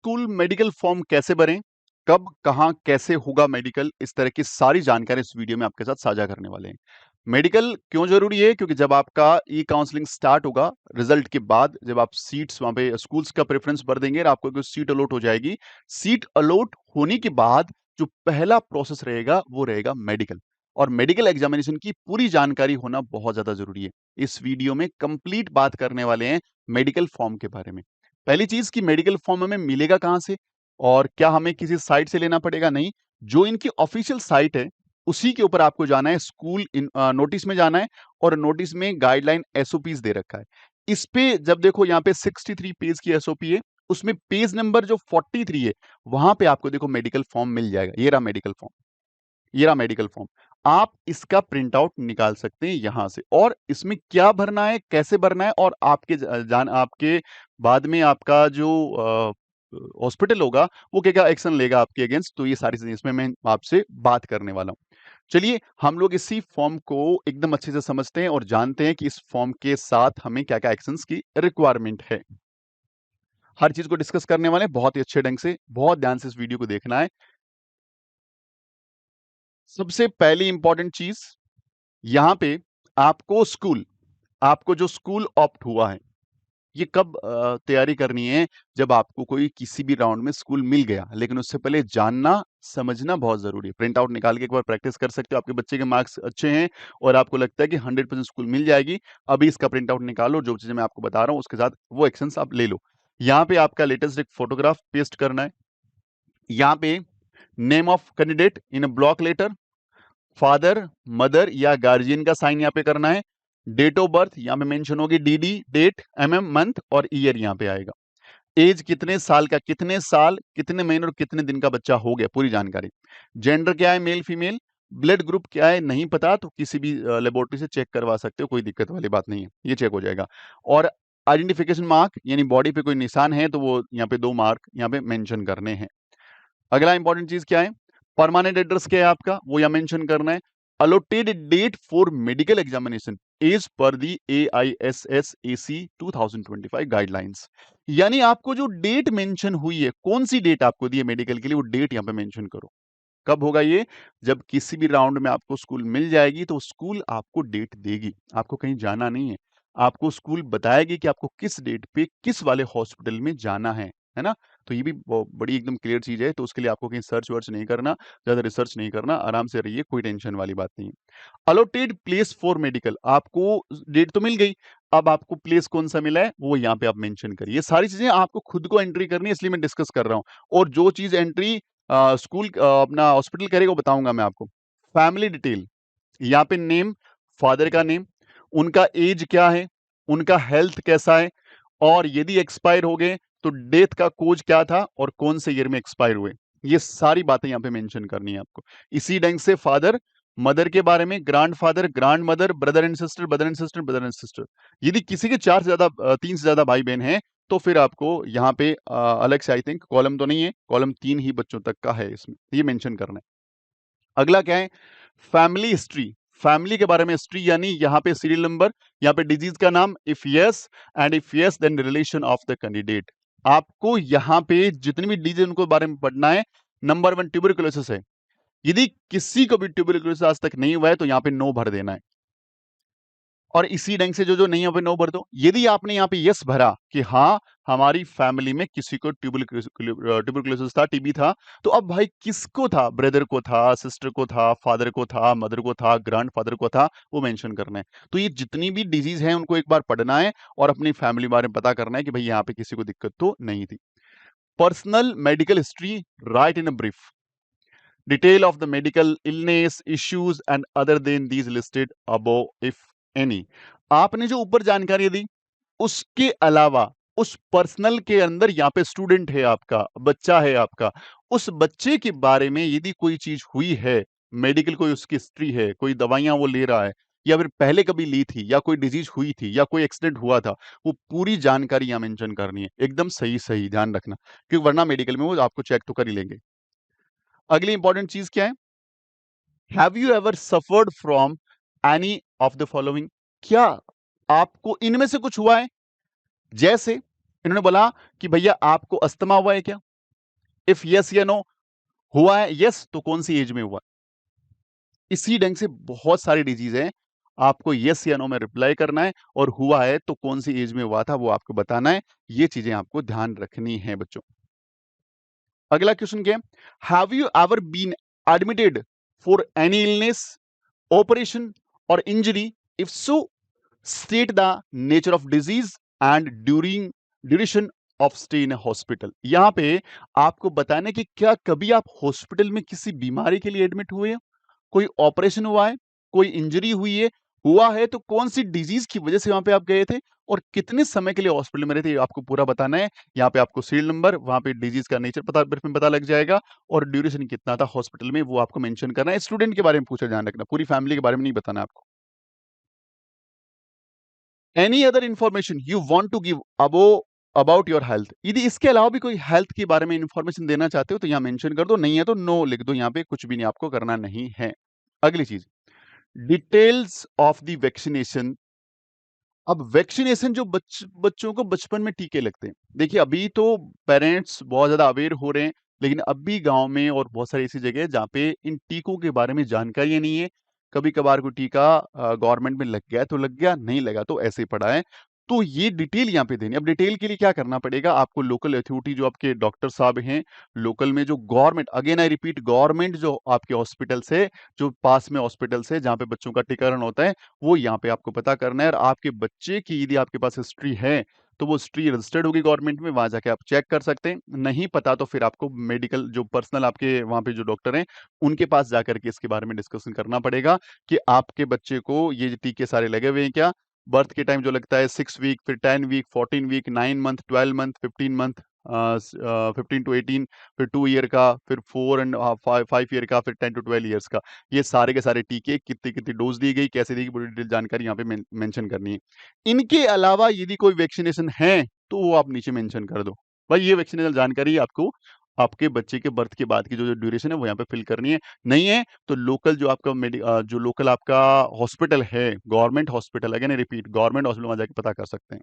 School medical form कैसे भरें? कब, कहाँ, कैसे होगा मेडिकल? इस तरह की सारी जानकारी इस वीडियो में आपके साथ साझा करने वाले हैं। मेडिकल क्यों ज़रूरी है? क्योंकि जब आपका ई-काउंसलिंग स्टार्ट होगा, रिज़ल्ट के बाद जब आप सीट्स वहाँ पे स्कूल्स का प्रेफ़रेंस भर देंगे और आपको कोई सीट अलॉट हो जाएगी। सीट अलॉट होने के बाद जो पहला प्रोसेस रहेगा, वो रहेगा मेडिकल और मेडिकल एग्ज़ामिनेशन की पूरी जानकारी होना बहुत ज़्यादा ज़रूरी है। इस वीडियो में कंप्लीट बात करने वाले हैं मेडिकल फॉर्म के बारे में। पहली चीज़ कि मेडिकल फॉर्म हमें मिलेगा कहाँ से और क्या हमें किसी साइट से लेना पड़ेगा? नहीं, जो इनकी ऑफिशियल साइट है, उसी के ऊपर आपको जाना है, स्कूल नोटिस में जाना है और नोटिस में गाइडलाइन एसओपीज़ दे रखा है। इस पे जब देखो यहाँ पे 63 पेज की एसओपी है, उसमें पेज नंबर जो 43 है, वहाँ पे आपको देखो मेडिकल फॉर्म मिल जाएगा। ये रहा मेडिकल फॉर्म। ये रहा मेडिकल फॉर्म। आप इसका प्रिंट आउट निकाल सकते हैं यहां से और इसमें क्या भरना है, कैसे भरना है और आपके बाद में आपका जो हॉस्पिटल होगा वो क्या क्या एक्शन लेगा आपके अगेंस्ट। तो ये सारी चीजें इसमें मैं आपसे बात करने वाला हूं। चलिए हम लोग इसी फॉर्म को एकदम अच्छे से समझते हैं और जानते हैं कि इस फॉर्म के साथ हमें क्या क्या एक्शंस की रिक्वायरमेंट है। हर चीज को डिस्कस करने वाले हैं बहुत ही अच्छे ढंग से। बहुत ध्यान से इस वीडियो को देखना है। सबसे पहली इंपॉर्टेंट चीज यहाँ पे आपको जो स्कूल ऑप्ट हुआ है, ये कब तैयारी करनी है? जब आपको कोई किसी भी राउंड में स्कूल मिल गया, लेकिन उससे पहले जानना, समझना बहुत ज़रूरी है। प्रिंट आउट निकाल के एक बार प्रैक्टिस कर सकते हो, आपके बच्चे के मार्क्स अच्छे हैं और आपको लगता है कि 100% स्कूल मिल जाएगी, अभी इसका प्रिंट आउट निकालो, जो चीज़ें मैं आपको बता रहा हूँ, उसके साथ वो एक्शंस आप ले लो। यहाँ पे आपका लेटेस्ट एक फोटोग्राफ पेस्ट करना है। यहाँ पे name of candidate in a block letter, father, mother या गार्जियन का साइन यहाँ पे करना है। डेट ऑफ बर्थ यहाँ पे मेंशन होगी, डीडी, डेट, मंथ और ईयर यहाँ पे आएगा। एज कितने साल का, कितने साल, कितने महीने और कितने दिन का बच्चा हो गया, पूरी जानकारी। जेंडर क्या है, मेल फीमेल। ब्लड ग्रुप क्या है नहीं पता तो किसी भी लेबोरेटरी से चेक करवा सकते हो, कोई दिक्कत वाली बात नहीं है, ये चेक हो जाएगा। और आइडेंटिफिकेशन मार्क यानी बॉडी पे कोई निशान है तो वो यहाँ पे 2 मार्क यहाँ पे मेंशन करने हैं। अगला इंपॉर्टेंट चीज क्या है, परमानेंट एड्रेस क्या है आपका, वो यहाँ मेंशन करना है। Allotted date for medical examination age पर दी AISSAC 2025 गाइडलाइंस। यानी आपको जो डेट मेंशन हुई है, कौन सी डेट आपको दी है मेडिकल के लिए, वो डेट यहाँ पे मेंशन करो। कब होगा ये? जब किसी भी राउंड में आपको स्कूल मिल जाएगी तो स्कूल आपको डेट देगी, आपको कहीं जाना नहीं है। आपको स्कूल बताएगी कि आपको किस डेट पे किस वाले हॉस्पिटल में जाना है ना? तो ये भी बड़ी एकदम क्लियर चीज है, तो उसके लिए आपको कहीं सर्च वर्च नहीं करना, ज्यादा रिसर्च नहीं करना, आराम से रहिए, कोई टेंशन वाली बात नहीं है। अलॉटेड प्लेस फॉर मेडिकल, आपको डेट तो मिल गई, अब आपको प्लेस कौन सा मिला है वो यहाँ पे आप मेंशन करिए। ये सारी चीजें आपको खुद को एंट्री करनी है, इसलिए मैं डिस्कस कर रहा हूँ। और जो चीज एंट्री स्कूल अपना हॉस्पिटल करेगा वो बताऊंगा मैं आपको। फैमिली डिटेल, यहाँ पे नेम, फादर का नेम, उनका एज क्या है, उनका हेल्थ कैसा है और यदि एक्सपायर हो गए तो डेथ का कोज क्या था और कौन से ईयर में एक्सपायर हुए। ये सारी बातें यहाँ पे मेंशन करनी है आपको। इसी ढंग से फादर, मदर के बारे में, grandfather, grandmother, brother and sister, brother and sister, brother and sister. यदि किसी के 3 से ज्यादा भाई बहन हैं तो फिर आपको यहाँ पे अलग से आई थिंक कॉलम तो नहीं है, कॉलम 3 ही बच्चों तक का है, इसमें ये मेंशन करना है। अगला क्या है, फैमिली हिस्ट्री, फैमिली के बारे में हिस्ट्री यानी यहाँ पे सीरियल नंबर, यहाँ पे डिजीज का नाम, if yes and if yes then relation of the candidate. आपको यहाँ पे जितनी भी डिजीज उनको बारे में पढ़ना है। नंबर 1 ट्यूबरकुलोसिस है, यदि किसी को भी ट्यूबरकुलोसिस आज तक नहीं हुआ है तो यहाँ पे नो भर देना है। और इसी ढंग से जो नहीं यहाँ पे नो भर दो। यदि आपने यहाँ पे यस भरा कि हाँ हमारी फैमिली में किसी को ट्यूबरकुलोसिस था, टीबी था, तो अब भाई किसको था, ब्रदर को था, सिस्टर को था, फादर को था, मदर को था, ग्रैंडफादर को था, वो मेंशन करना है। तो ये जितनी भी डिजीज है उनको एक बार पढ़ना है और अपनी फैमिली बारे में पता करना है कि भाई यहाँ पे किसी को दिक्कत तो नहीं थी। Personal medical history, right in a brief detail of the medical illness issues and other than these listed above if any. आपने जो ऊपर जानकारी दी उसके अलावा उस पर्सनल के अंदर यहाँ पे स्टूडेंट है आपका, बच्चा है आपका, उस बच्चे के बारे में यदि कोई चीज हुई है, मेडिकल कोई उसकी हिस्ट्री है, कोई दवाइयां वो ले रहा है या फिर पहले कभी ली थी या कोई डिजीज हुई थी या कोई एक्सीडेंट हुआ था, वो पूरी जानकारी यहाँ मेंशन करनी है, एकदम सही सही ध्यान रखना, क्योंकि वरना मेडिकल में वो आपको चेक तो कर ही लेंगे। अगली इंपॉर्टेंट चीज क्या है, have you ever suffered from any of the following, क्या आपको इनमें से कुछ हुआ है? जैसे इन्होंने बोला कि भैया आपको अस्थमा हुआ है क्या? इफ यस या नो, हुआ है यस तो कौन सी एज में हुआ। इसी ढंग से बहुत सारी डिजीज है, आपको यस या नो में रिप्लाई करना है, और हुआ है तो कौन सी एज में हुआ था वो आपको बताना है। ये चीजें आपको ध्यान रखनी है बच्चों। अगला क्वेश्चन क्या है, have you ever been admitted for any illness, operation और injury? If so state the nature of disease and duration of stay in hospital. यहां पे आपको बताना है कि क्या कभी आप हॉस्पिटल में किसी बीमारी के लिए एडमिट हुए हैं, कोई ऑपरेशन हुआ है, कोई इंजरी हुई है, हुआ है तो कौन सी डिजीज की वजह से वहां पे आप गए थे, और कितने समय के लिए हॉस्पिटल में रहे थे, ये आपको पूरा बताना है। यहाँ पे आपको सीरियल नंबर, वहां पे डिजीज का नेचर पता लग जाएगा, और ड्यूरेशन कितना था हॉस्पिटल में वो आपको मेंशन करना है। स्टूडेंट के बारे में पूछा, ध्यान रखना, पूरी फैमिली के बारे में नहीं बताना आपको। Any other information you want to give about your health, यदि इसके अलावा भी कोई हेल्थ के बारे में इंफॉर्मेशन देना चाहते हो तो यहाँ मेंशन कर दो, नहीं है तो नो लिख दो, यहाँ पे कुछ भी नहीं आपको करना नहीं है। अगली चीज, डिटेल्स ऑफ द वैक्सीनेशन। अब वैक्सीनेशन जो बच्चों को बचपन में टीके लगते हैं, देखिए अभी तो पेरेंट्स बहुत ज्यादा अवेयर हो रहे हैं, लेकिन अब भी गांव में और बहुत सारी ऐसी जगह है जहाँ पे इन टीकों के बारे में जानकारी नहीं है। कभी कभार कोई टीका गवर्नमेंट में लग गया तो लग गया, नहीं लगा तो ऐसे ही पड़ा है। तो ये डिटेल यहाँ पे देनी। अब डिटेल के लिए क्या करना पड़ेगा आपको, लोकल अथॉरिटी जो आपके डॉक्टर साहब हैं, लोकल में जो government, again I repeat, government जो आपके हॉस्पिटल से, जो पास में हॉस्पिटल से जहाँ पे बच्चों का टीकाकरण होता है, वो यहाँ पे आपको पता करना है। और आपके बच्चे की यदि आपके पास हिस्ट्री है तो वो हिस्ट्री रजिस्टर्ड होगी गवर्नमेंट में, वहां जाके आप चेक कर सकते हैं। नहीं पता तो फिर आपको मेडिकल जो पर्सनल आपके वहां पे जो डॉक्टर हैं उनके पास जाकर के इसके बारे में डिस्कशन करना पड़ेगा कि आपके बच्चे को ये टीके सारे लगे हुए हैं क्या। बर्थ के टाइम जो लगता है 6 वीक, फिर 10 week, 14 week, 9 month, 12 month, 15 month, 15 to 18, फिर 2 ईयर का, फिर 4 and 5 ईयर का, फिर 10 to 12 ईयर्स का। ये सारे के सारे टीके कितनी कितनी डोज दी गई, कैसे दी गई, पूरी डिटेल जानकारी यहाँ पे मेंशन करनी है। इनके अलावा यदि कोई वैक्सीनेशन है तो वो आप नीचे मेंशन कर दो। भाई ये वैक्सीनेशन जानकारी आपको आपके बच्चे के बर्थ के बाद की जो ड्यूरेशन है वो यहाँ पे फिल करनी है। नहीं है तो लोकल जो आपका जो लोकल आपका हॉस्पिटल है, government hospital, again repeat, government hospital, वहां जाके पता कर सकते हैं।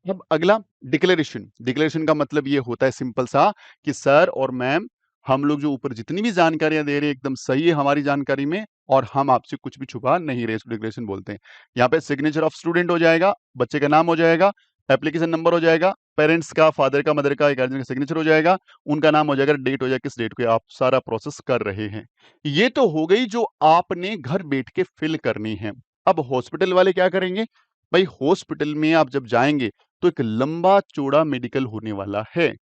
अब अगला, डिक्लेरेशन। डिक्लेरेशन का मतलब ये होता है सिंपल सा कि सर और मैम, हम लोग जो ऊपर जितनी भी जानकारियां दे रहे हैं एकदम सही है हमारी जानकारी में, और हम आपसे कुछ भी छुपा नहीं रहे, इसको डिक्लेरेशन बोलते हैं। यहाँ पे सिग्नेचर ऑफ स्टूडेंट हो जाएगा, बच्चे का नाम हो जाएगा, एप्लीकेशन नंबर हो जाएगा, पेरेंट्स का, फादर का, मदर का, गार्जियन का सिग्नेचर हो जाएगा, उनका नाम हो जाएगा, डेट हो जाएगा, किस डेट को आप सारा प्रोसेस कर रहे हैं। ये तो हो गई जो आपने घर बैठ के फिल करनी है। अब हॉस्पिटल वाले क्या करेंगे, भाई हॉस्पिटल में आप जब जाएंगे तो एक लंबा चौड़ा मेडिकल होने वाला है।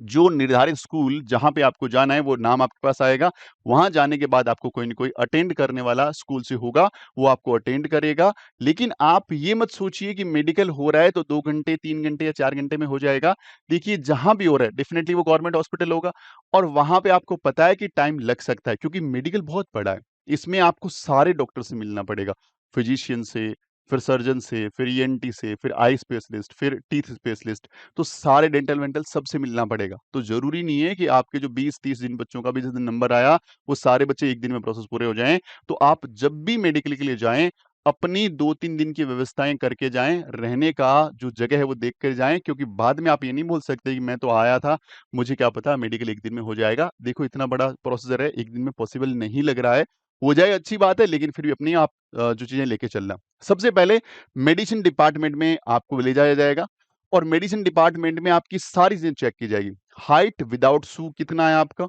जो निर्धारित स्कूल जहां पे आपको जाना है वो नाम आपके पास आएगा, वहां जाने के बाद आपको कोई ना कोई अटेंड करने वाला स्कूल से होगा, वो आपको अटेंड करेगा। लेकिन आप ये मत सोचिए कि मेडिकल हो रहा है तो 2 घंटे, 3 घंटे या 4 घंटे में हो जाएगा। देखिए जहां भी हो रहा है डेफिनेटली वो गवर्नमेंट हॉस्पिटल होगा, और वहां पे आपको पता है कि टाइम लग सकता है, क्योंकि मेडिकल बहुत बड़ा है। इसमें आपको सारे डॉक्टर से मिलना पड़ेगा, फिजिशियन से, फिर सर्जन से, फिर ईएनटी से, फिर आई स्पेशलिस्ट, फिर टीथ स्पेशलिस्ट, तो सारे डेंटल वेंटल सबसे मिलना पड़ेगा। तो जरूरी नहीं है कि आपके जो 20-30 दिन बच्चों का भी जिस दिन नंबर आया वो सारे बच्चे एक दिन में प्रोसेस पूरे हो जाएं। तो आप जब भी मेडिकल के लिए जाएं अपनी 2-3 दिन की व्यवस्थाएं करके जाएं, रहने का जो जगह है वो देख कर जाएं, क्योंकि बाद में आप ये नहीं बोल सकते कि मैं तो आया था, मुझे क्या पता मेडिकल एक दिन में हो जाएगा। देखो इतना बड़ा प्रोसीजर है, एक दिन में पॉसिबल नहीं लग रहा है। हो जाए अच्छी बात है, लेकिन फिर भी अपनी आप जो चीजें लेके चलना। सबसे पहले मेडिसिन डिपार्टमेंट में आपको ले जाया जाएगा, और मेडिसिन डिपार्टमेंट में आपकी सारी चीजें चेक की जाएगी। हाइट विदाउट शू कितना है आपका,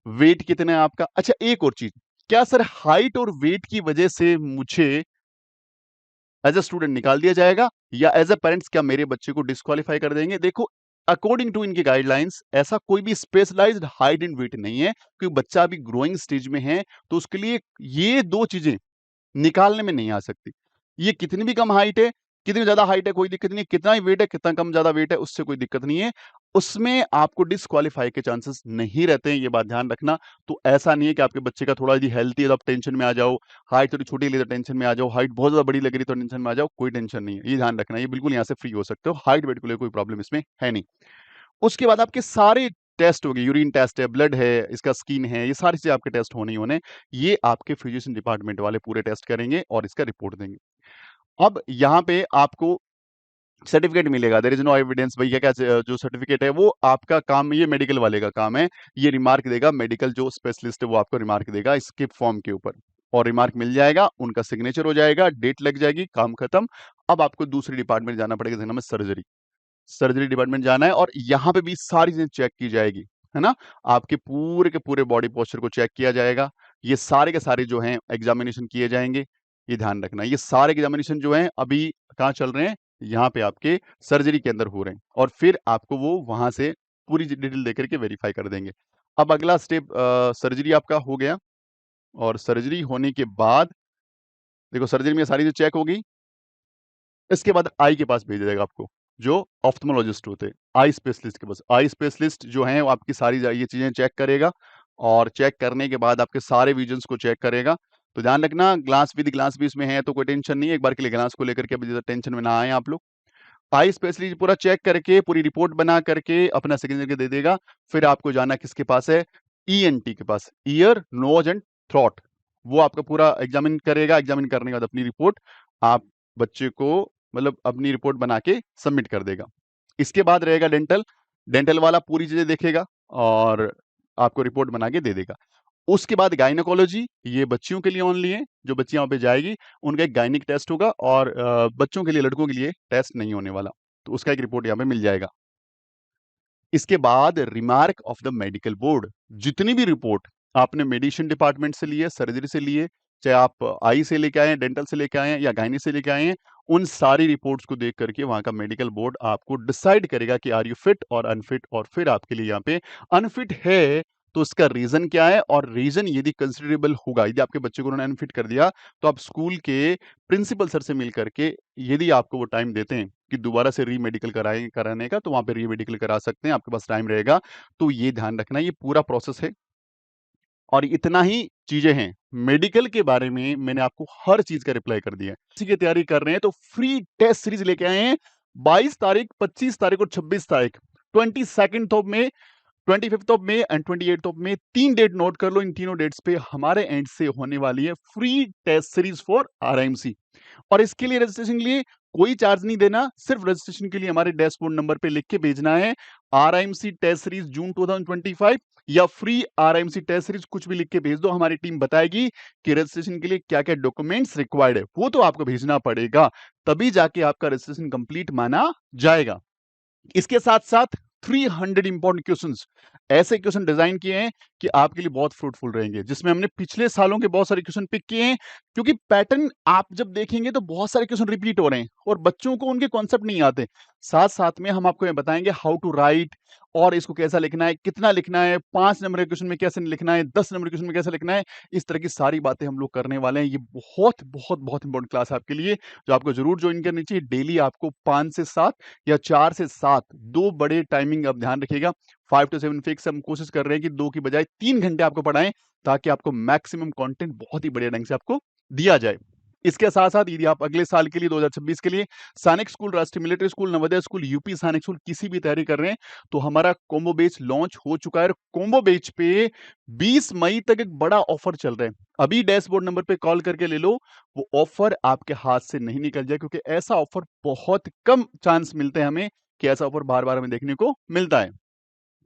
वेट कितना है आपका। अच्छा एक और चीज, क्या सर हाइट और वेट की वजह से मुझे एज ए स्टूडेंट निकाल दिया जाएगा, या एज ए पेरेंट्स क्या मेरे बच्चे को डिस्क्वालीफाई कर देंगे? देखो अकॉर्डिंग टू इनकी गाइडलाइंस ऐसा कोई भी स्पेशलाइज्ड हाइट एंड वेट नहीं है, क्योंकि बच्चा अभी ग्रोइंग स्टेज में है, तो उसके लिए ये दो चीजें निकालने में नहीं आ सकती। ये कितनी भी कम हाइट है, कितनी ज्यादा हाइट है, कोई दिक्कत नहीं है, कितना ही वेट है, कितना कम ज्यादा वेट है, उससे कोई दिक्कत नहीं है। उसमें आपको डिस्क्वालीफाई के चांसेस नहीं रहते हैं, ये बात ध्यान रखना। तो ऐसा नहीं है कि आपके बच्चे का थोड़ा यदि हेल्थी है तो आप टेंशन में आ जाओ, हाइट थोड़ी छोटी लगी तो टेंशन में आ जाओ, हाइट बहुत ज्यादा बड़ी लग रही तो टेंशन में आ जाओ, कोई टेंशन नहीं है, ये ध्यान रखना। ये बिल्कुल यहाँ से फ्री हो सकते हो, हाइट वेट को लेकर कोई प्रॉब्लम इसमें है नहीं। उसके बाद आपके सारे टेस्ट हो गए, यूरिन टेस्ट है, ब्लड है, इसका स्किन है, ये सारी चीजें आपके टेस्ट होने ही होने। ये आपके फिजिशियन डिपार्टमेंट वाले पूरे टेस्ट करेंगे और इसका रिपोर्ट देंगे। अब यहाँ पे आपको सर्टिफिकेट मिलेगा। There is no evidence. भैया क्या जो सर्टिफिकेट है वो आपका काम, ये मेडिकल वाले का काम है। ये रिमार्क देगा, मेडिकल जो स्पेशलिस्ट है वो आपको रिमार्क देगा इसके फॉर्म के ऊपर, और रिमार्क मिल जाएगा, उनका सिग्नेचर हो जाएगा, डेट लग जाएगी, काम खत्म। अब आपको दूसरी डिपार्टमेंट जाना पड़ेगा, जिसका नाम है सर्जरी। सर्जरी डिपार्टमेंट जाना है और यहाँ पे भी सारी चीजें चेक की जाएगी, है ना। आपके पूरे के पूरे बॉडी पोस्चर को चेक किया जाएगा। ये सारे के सारे जो हैं एग्जामिनेशन किए जाएंगे। ये ध्यान रखना, ये सारे एग्जामिनेशन जो हैं अभी कहाँ चल रहे हैं, यहाँ पे आपके सर्जरी के अंदर हो रहे हैं, और फिर आपको वो वहां से पूरी डिटेल देकर के वेरीफाई कर देंगे। अब अगला स्टेप, सर्जरी आपका हो गया, और सर्जरी होने के बाद देखो सर्जरी में सारी चीज चेक होगी। इसके बाद आई के पास भेजा जाएगा आपको, जो ऑफ्थल्मोलॉजिस्ट होते हैं, आई स्पेशलिस्ट के पास। आई स्पेशलिस्ट जो है वो आपकी सारी ये चीजें चेक करेगा, और चेक करने के बाद आपके सारे विजन्स को चेक करेगा। तो ध्यान रखना, ग्लास विद ग्लास भी इसमें है, तो कोई टेंशन नहीं है। एक बार के लिए ग्लास को लेकर के अभी ज्यादा टेंशन में ना आए आप लोग। आई स्पेशलिस्ट पूरा चेक करके पूरी रिपोर्ट बना करके अपना सिग्नेचर दे देगा। फिर आपको जाना किसके पास है, ईएनटी के पास, ईयर नोज एंड थ्रोट। वो आपका पूरा एग्जामिन करेगा। एग्जामिन करने के बाद अपनी रिपोर्ट आप बच्चे को, मतलब अपनी रिपोर्ट बना के सबमिट कर देगा। इसके बाद रहेगा डेंटल। डेंटल वाला पूरी चीजें देखेगा और आपको रिपोर्ट बना के दे देगा। उसके बाद गायनेकोलॉजी, ये बच्चियों के लिए ओनली है। जो बच्चियां वहां पे जाएगी उनका एक गायनिक टेस्ट होगा, और बच्चों के लिए, लड़कों के लिए टेस्ट नहीं होने वाला। तो उसका एक रिपोर्ट यहाँ पे मिल जाएगा। इसके बाद remark of the medical board. जितनी भी रिपोर्ट आपने मेडिसिन डिपार्टमेंट से ली है, सर्जरी से ली है, चाहे आप आई से लेके आए हैं, डेंटल से लेके आए हैं, या गायनी से लेके आए हैं, उन सारी रिपोर्ट्स को देख करके वहां का मेडिकल बोर्ड आपको डिसाइड करेगा कि आर यू फिट और अनफिट। और फिर आपके लिए यहाँ पे अनफिट है तो उसका रीजन क्या है, और रीजन यदि कंसिडरेबल होगा, यदि आपके बच्चे को उन्होंने अनफिट कर दिया, तो आप स्कूल के प्रिंसिपल सर से मिल करके, यदि आपको वो टाइम देते हैं कि दोबारा से रीमेडिकल कराने का, तो वहां पे रीमेडिकल करा सकते हैं, आपके पास टाइम रहेगा। तो ये ध्यान रखना, ये पूरा प्रोसेस है, और इतना ही चीजें हैं। मेडिकल के बारे में मैंने आपको हर चीज का रिप्लाई कर दिया है। इसी की तैयारी कर रहे हैं तो फ्री टेस्ट सीरीज लेके आए हैं। 22 तारीख, 25 तारीख और 26 तारीख, 22 of May, 25 of May and 28 of May, 3 date note कर लो। इन तीनों डेट्स पे हमारे एंड से होने वाली है free test series for RMC. और इसके लिए रजिस्ट्रेशन के लिए कोई चार्ज नहीं देना, सिर्फ रजिस्ट्रेशन के लिए हमारे डैशबोर्ड नंबर पे लिख के भेजना है आरआईएमसी टेस्ट सीरीज जून 2025 या फ्री आरआईएमसी टेस्ट सीरीज, कुछ भी लिख के भेज दो। हमारी टीम बताएगी कि रजिस्ट्रेशन के लिए क्या क्या डॉक्यूमेंट्स रिक्वायर्ड है, वो तो आपको भेजना पड़ेगा, तभी जाके आपका रजिस्ट्रेशन कंप्लीट माना जाएगा। इसके साथ साथ 300 इंपॉर्टेंट क्वेश्चंस, ऐसे क्वेश्चन डिजाइन किए हैं कि आपके लिए बहुत फ्रूटफुल रहेंगे, जिसमें हमने पिछले सालों के बहुत सारे क्वेश्चन पिक किए हैं। क्योंकि पैटर्न आप जब देखेंगे तो बहुत सारे क्वेश्चन रिपीट हो रहे हैं और बच्चों को उनके कॉन्सेप्ट नहीं आते। साथ साथ में हम आपको ये बताएंगे हाउ टू राइट, और इसको कैसा लिखना है, कितना लिखना है, 5 नंबर के क्वेश्चन में कैसे लिखना है, 10 नंबर के क्वेश्चन में कैसे लिखना है। इस तरह की सारी बातें हम लोग करने वाले हैं। ये बहुत बहुत बहुत इंपॉर्टेंट क्लास है आपके लिए, जो आपको जरूर ज्वाइन करनी चाहिए। डेली आपको 5 से 7 या 4 से 7, 2 बड़े टाइमिंग आप ध्यान रखिएगा। 5 to 7 फिक्स, हम कोशिश कर रहे हैं कि 2 की बजाय 3 घंटे आपको पढ़ाएं, ताकि आपको मैक्सिमम कंटेंट बहुत ही बढ़िया ढंग से आपको दिया जाए। इसके साथ साथ यदि आप अगले साल के लिए 2026 के लिए सैनिक स्कूल, राष्ट्रीय military school, Navodaya school, UP सैनिक स्कूल किसी भी तैयारी कर रहे हैं, तो हमारा कॉम्बो बैच लॉन्च हो चुका है। कॉम्बो बैच पे 20 मई तक एक बड़ा ऑफर चल रहा है। अभी डैशबोर्ड नंबर पे कॉल करके ले लो, वो ऑफर आपके हाथ से नहीं निकल जाए, क्योंकि ऐसा ऑफर बहुत कम चांस मिलते हैं हमें कि ऐसा ऑफर बार बार हमें देखने को मिलता है।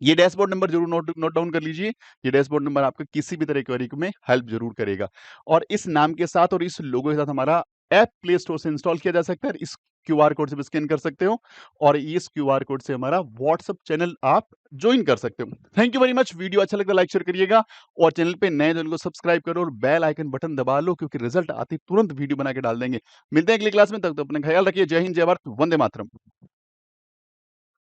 ये डैशबोर्ड नंबर जरूर नोट डाउन कर लीजिए। ये डैशबोर्ड नंबर आपको किसी भी तरह की क्वेरी में हेल्प जरूर करेगा। और इस नाम के साथ और इस लोगो के साथ हमारा ऐप प्ले स्टोर से इंस्टॉल किया जा सकता है। इस क्यूआर कोड से भी स्कैन कर सकते हो, और इस क्यूआर कोड से हमारा व्हाट्सएप चैनल आप ज्वाइन कर सकते हो। Thank you very much. Video अच्छा लगता है लाइक शेयर करिएगा, और चैनल पे नए चैनल को सब्सक्राइब करो और बेल आइकन बटन दबा लो, क्योंकि रिजल्ट आते तुरंत वीडियो बना के डाल देंगे। मिलते हैं अगली क्लास में, तब तक अपना ख्याल रखिए। जय हिंद, जय भारत, वंदे मातरम।